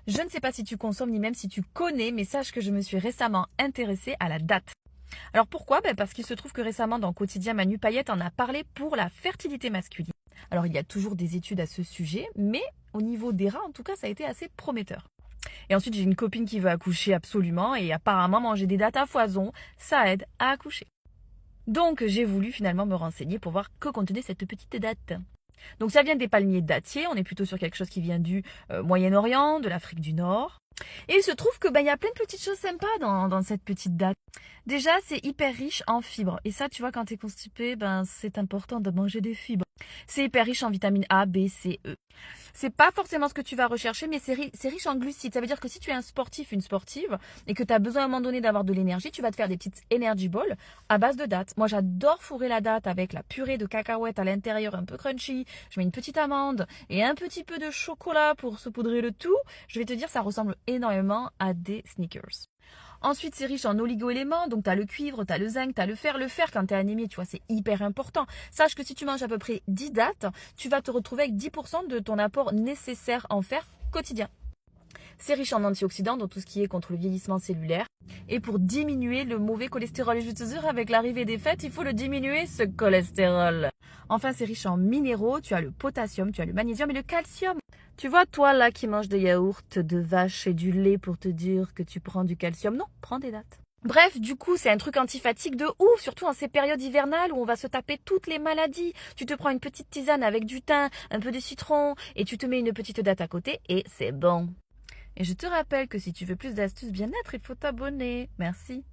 Je ne sais pas si tu consommes ni même si tu connais, mais sache que je me suis récemment intéressée à la date. Alors pourquoi? Parce qu'il se trouve que récemment dans Quotidien, Manu Payette en a parlé pour la fertilité masculine. Alors il y a toujours des études à ce sujet, mais au niveau des rats, en tout cas, ça a été assez prometteur. Et ensuite, j'ai une copine qui veut accoucher absolument et apparemment manger des dattes à foison, ça aide à accoucher. Donc j'ai voulu finalement me renseigner pour voir que contenait cette petite date. Donc ça vient des palmiers dattiers, on est plutôt sur quelque chose qui vient du Moyen-Orient, de l'Afrique du Nord. Et il se trouve que il y a plein de petites choses sympas dans cette petite date. Déjà, c'est hyper riche en fibres. Et ça, tu vois, quand tu es constipé, c'est important de manger des fibres. C'est hyper riche en vitamines A, B, C, E. C'est pas forcément ce que tu vas rechercher, mais c'est riche en glucides. Ça veut dire que si tu es un sportif, une sportive, et que tu as besoin à un moment donné d'avoir de l'énergie, tu vas te faire des petites energy balls à base de dattes. Moi, j'adore fourrer la date avec la purée de cacahuètes à l'intérieur, un peu crunchy. Je mets une petite amande et un petit peu de chocolat pour saupoudrer le tout. Je vais te dire, ça ressemble énormément à des Snickers. Ensuite, c'est riche en oligo-éléments, donc tu as le cuivre, tu as le zinc, tu as le fer. Le fer, quand tu es anémie, tu vois, c'est hyper important. Sache que si tu manges à peu près 10 dattes, tu vas te retrouver avec 10% de ton apport nécessaire en fer quotidien. C'est riche en antioxydants, donc tout ce qui est contre le vieillissement cellulaire. Et pour diminuer le mauvais cholestérol, et je te jure, avec l'arrivée des fêtes, il faut le diminuer, ce cholestérol. Enfin, c'est riche en minéraux, tu as le potassium, tu as le magnésium et le calcium. Tu vois, toi là qui manges des yaourts de vache et du lait pour te dire que tu prends du calcium, non, prends des dattes. Bref, du coup, c'est un truc antifatigue de ouf, surtout en ces périodes hivernales où on va se taper toutes les maladies. Tu te prends une petite tisane avec du thym, un peu de citron, et tu te mets une petite date à côté, et c'est bon. Et je te rappelle que si tu veux plus d'astuces bien-être, il faut t'abonner. Merci.